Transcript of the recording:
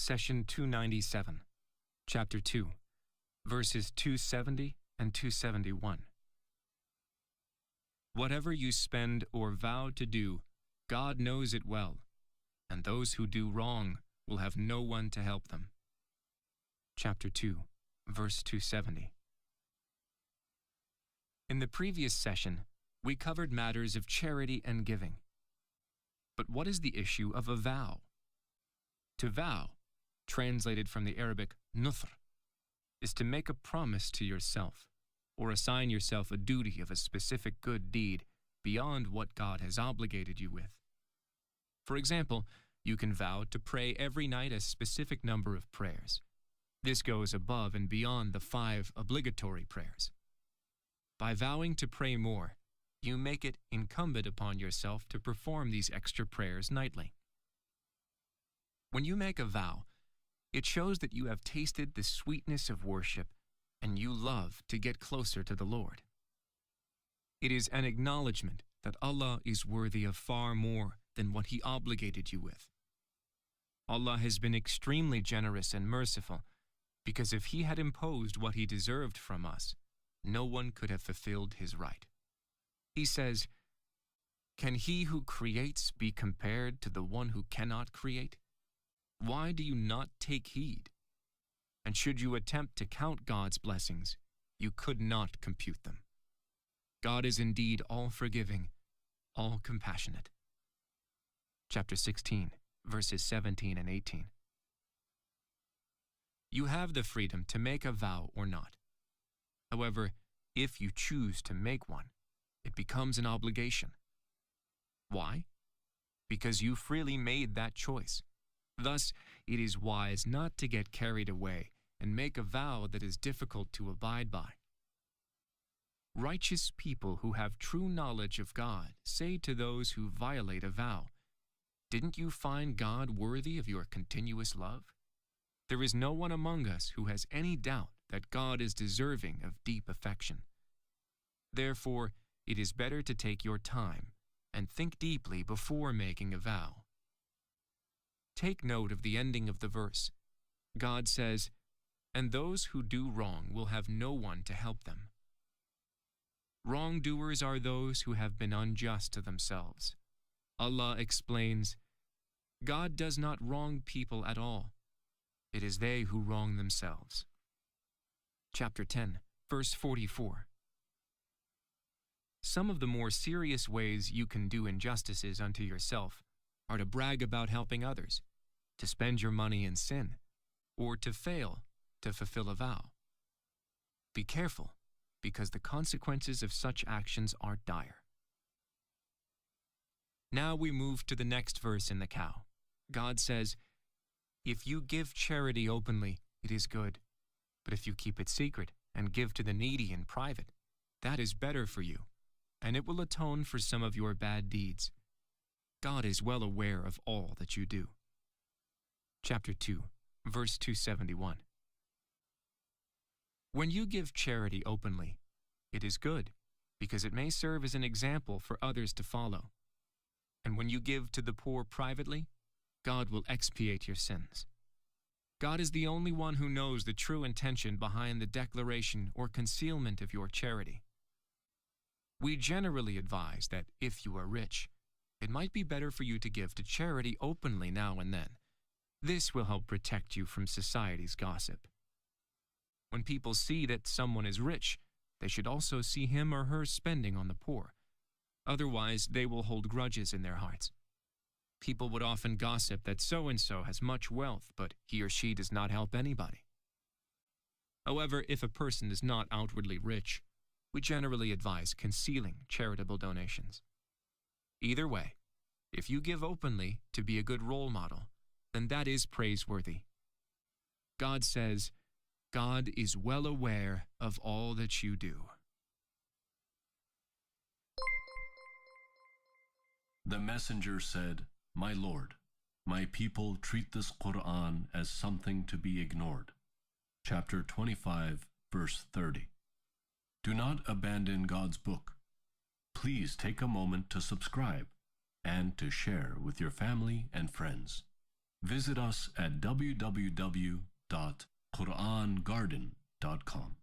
Session 297, Chapter 2, verses 270 and 271. Whatever you spend or vow to do, God knows it well, and those who do wrong will have no one to help them. Chapter 2, verse 270. In the previous session, we covered matters of charity and giving. But what is the issue of a vow? To vow, translated from the Arabic Nuthr, is to make a promise to yourself, or assign yourself a duty of a specific good deed beyond what God has obligated you with. For example, you can vow to pray every night a specific number of prayers. This goes above and beyond the 5 obligatory prayers. By vowing to pray more, you make it incumbent upon yourself to perform these extra prayers nightly. When you make a vow, it shows that you have tasted the sweetness of worship and you love to get closer to the Lord. It is an acknowledgement that Allah is worthy of far more than what He obligated you with. Allah has been extremely generous and merciful, because if He had imposed what He deserved from us, no one could have fulfilled His right. He says, "Can He who creates be compared to the one who cannot create? Why do you not take heed? And should you attempt to count God's blessings, you could not compute them. God is indeed all-forgiving, all-compassionate." Chapter 16, verses 17 and 18. You have the freedom to make a vow or not. However, if you choose to make one, it becomes an obligation. Why? Because you freely made that choice. Thus, it is wise not to get carried away and make a vow that is difficult to abide by. Righteous people who have true knowledge of God say to those who violate a vow, "Didn't you find God worthy of your continuous love? There is no one among us who has any doubt that God is deserving of deep affection. Therefore, it is better to take your time and think deeply before making a vow." Take note of the ending of the verse. God says, "And those who do wrong will have no one to help them." Wrongdoers are those who have been unjust to themselves. Allah explains, God does not wrong people at all. It is they who wrong themselves. Chapter 10, verse 44. Some of the more serious ways you can do injustices unto yourself are to brag about helping others, to spend your money in sin, or to fail to fulfill a vow. Be careful, because the consequences of such actions are dire. Now we move to the next verse in the cow. God says, "If you give charity openly, it is good. But if you keep it secret and give to the needy in private, that is better for you, and it will atone for some of your bad deeds. God is well aware of all that you do." Chapter 2, verse 271. When you give charity openly, it is good, because it may serve as an example for others to follow. And when you give to the poor privately, God will expiate your sins. God is the only one who knows the true intention behind the declaration or concealment of your charity. We generally advise that if you are rich, it might be better for you to give to charity openly now and then. This will help protect you from society's gossip. When people see that someone is rich, they should also see him or her spending on the poor. Otherwise, they will hold grudges in their hearts. People would often gossip that so-and-so has much wealth, but he or she does not help anybody. However, if a person is not outwardly rich, we generally advise concealing charitable donations. Either way, if you give openly to be a good role model, then that is praiseworthy. God says, God is well aware of all that you do. The messenger said, "My Lord, my people treat this Quran as something to be ignored." Chapter 25, verse 30. Do not abandon God's book. Please take a moment to subscribe and to share with your family and friends. Visit us at www.QURANGARDEN.com.